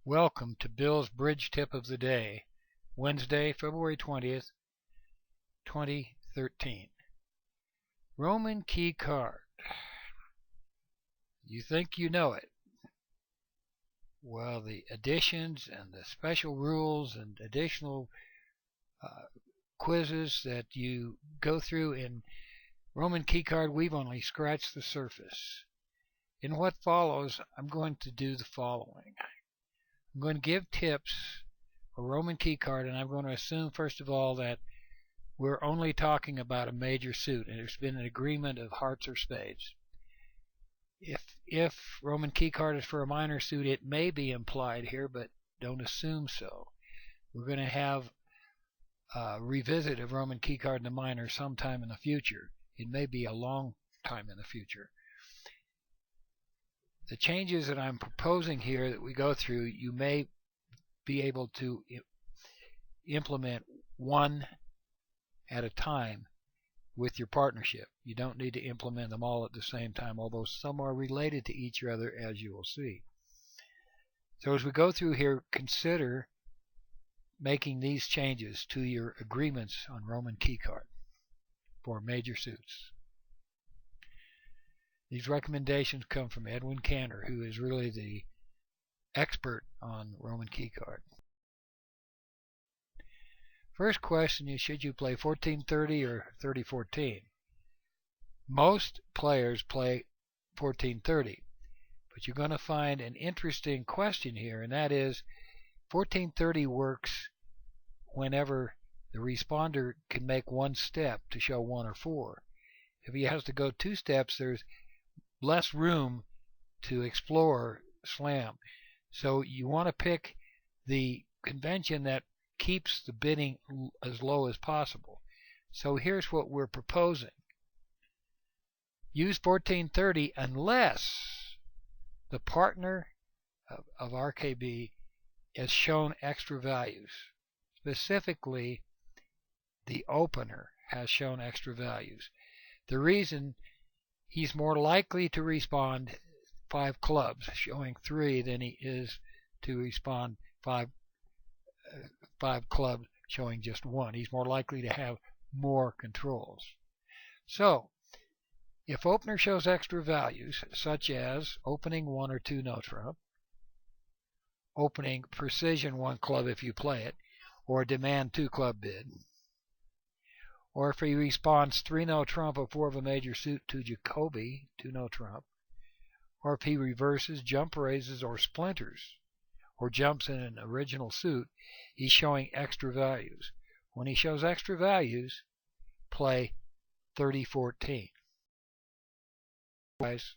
Welcome to Bill's Bridge Tip of the Day, Wednesday, February 20th, 2013. Roman key card. You think you know it. Well, the additions and the special rules and additional quizzes that you go through in Roman key card, we've only scratched the surface. In what follows, I'm going to do the following. I'm going to give tips for Roman key card, and I'm going to assume, first of all, that we're only talking about a major suit, and there's been an agreement of hearts or spades. If Roman key card is for a minor suit, it may be implied here, but don't assume so. We're going to have a revisit of Roman key card in the minor sometime in the future. It may be a long time in the future. The changes that I'm proposing here that we go through, you may be able to implement one at a time with your partnership. You don't need to implement them all at the same time, although some are related to each other, as you will see. So as we go through here, consider making these changes to your agreements on Roman key card for major suits. These recommendations come from Edwin Cantor, who is really the expert on Roman key card. First question is, should you play 1430 or 3014? Most players play 1430, but you're going to find an interesting question here, and that is 1430 works whenever the responder can make one step to show 1 or 4. If he has to go 2 steps, there's less room to explore slam. So you want to pick the convention that keeps the bidding as low as possible. So here's what we're proposing. Use 1430 unless the partner of RKB has shown extra values. Specifically, the opener has shown extra values. The reason, he's more likely to respond 5 clubs, showing 3, than he is to respond 5 clubs, showing just 1. He's more likely to have more controls. So, if opener shows extra values, such as opening 1 or 2 no trump, opening precision 1 club if you play it, or demand 2 club bid, or if he responds 3 no trump or 4 of a major suit to Jacoby, 2 no trump, or if he reverses, jump raises, or splinters, or jumps in an original suit, he's showing extra values. When he shows extra values, play 30-14. Otherwise,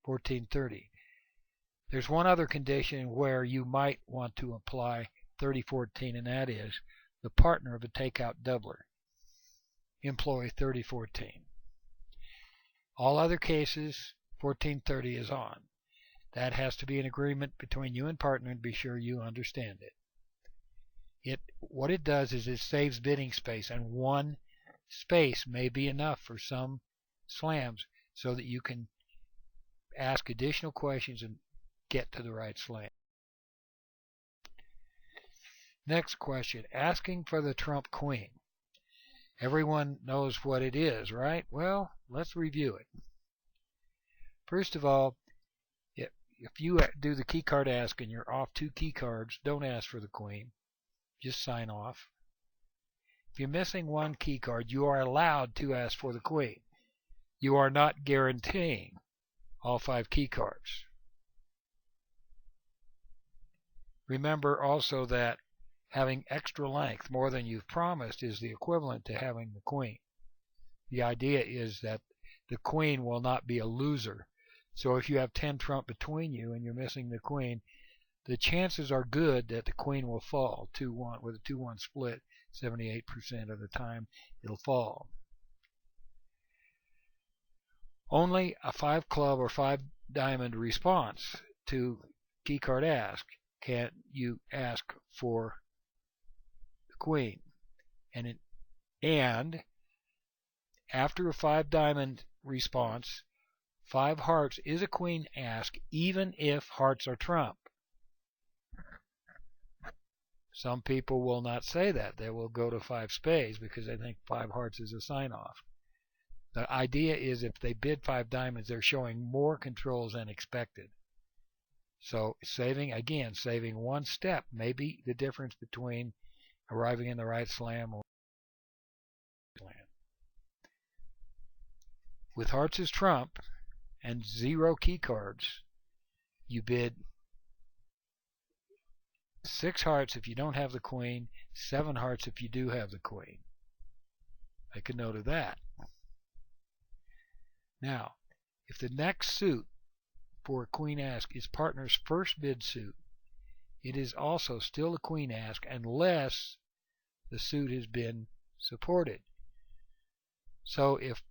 14-30. There's one other condition where you might want to apply 30-14, and that is the partner of a takeout doubler. Employ 30-14. All other cases, 14-30 is on. That has to be an agreement between you and partner, and be sure you understand it. What it does is it saves bidding space, and 1 space may be enough for some slams so that you can ask additional questions and get to the right slam. Next question, asking for the trump queen. Everyone knows what it is, right? Well, let's review it. First of all, if you do the key card ask and you're off 2 key cards, don't ask for the queen. Just sign off. If you're missing 1 key card, you are allowed to ask for the queen. You are not guaranteeing all 5 key cards. Remember also that having extra length, more than you've promised, is the equivalent to having the queen. The idea is that the queen will not be a loser. So if you have 10 trump between you and you're missing the queen, the chances are good that the queen will fall 2-1 with a 2-1 split. 78% of the time it'll fall. Only a 5 club or 5 diamond response to key card ask can you ask for the queen. And after a 5 diamond response, 5 hearts is a queen ask, even if hearts are trump. Some people will not say that. They will go to 5 spades because they think 5 hearts is a sign-off. The idea is if they bid 5 diamonds, they're showing more controls than expected. So saving one step may be the difference between arriving in the right slam or slam. With hearts as trump and 0 key cards, you bid 6 hearts if you don't have the queen, 7 hearts if you do have the queen. Make a note of that. Now, if the next suit for a queen ask is partner's first bid suit, it is also still a queen ask unless the suit has been supported. So if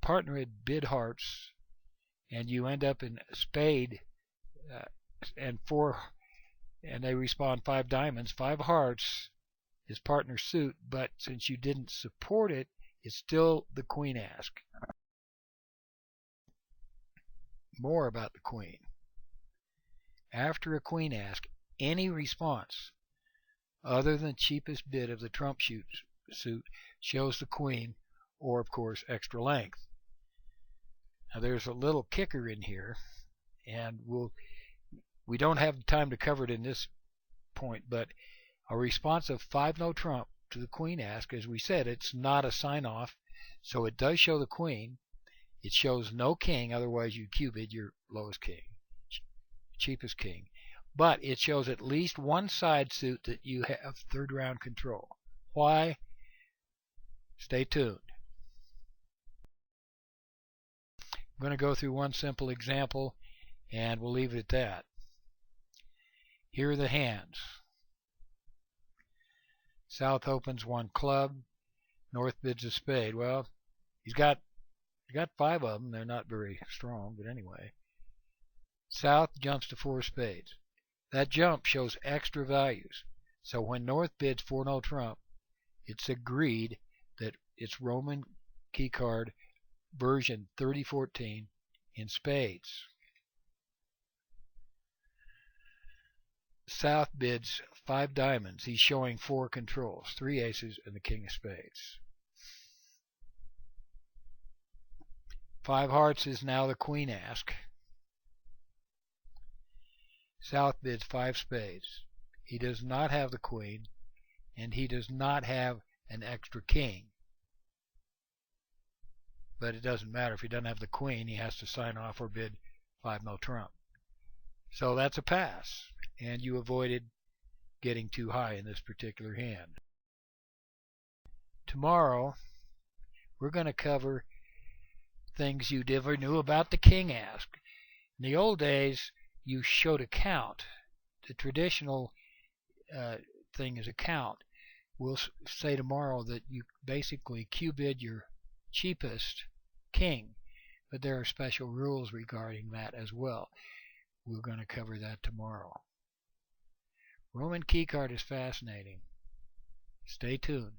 partner had bid hearts and you end up in spade and they respond 5 diamonds, 5 hearts is partner's suit, but since you didn't support it, it's still the queen ask. More about the queen. After a queen ask, any response other than cheapest bid of the trump suit shows the queen, or of course extra length. Now there's a little kicker in here, and we don't have time to cover it in this point, but a response of 5 no trump to the queen ask, as we said, it's not a sign-off, so it does show the queen. It shows no king, otherwise you Q-bid your lowest king, cheapest king. But it shows at least one side suit that you have third round control. Why? Stay tuned. I'm going to go through one simple example, and we'll leave it at that. Here are the hands. South opens 1 club. North bids a spade. Well, he's got 5 of them. They're not very strong, but anyway. South jumps to 4 spades. That jump shows extra values. So when North bids 4 no trump, it's agreed that it's Roman keycard version 3014 in spades. South bids 5 diamonds. He's showing 4 controls, 3 aces and the king of spades. 5 hearts is now the queen ask. South bids 5 spades. He does not have the queen, and he does not have an extra king. But it doesn't matter. If he doesn't have the queen, he has to sign off or bid 5 no trump. So that's a pass, and you avoided getting too high in this particular hand. Tomorrow, we're going to cover things you never knew about the king ask. In the old days, you showed a count. The traditional thing is a count. We'll say tomorrow that you basically Q-bid your cheapest king, but there are special rules regarding that as well. We're going to cover that tomorrow. Roman keycard is fascinating. Stay tuned.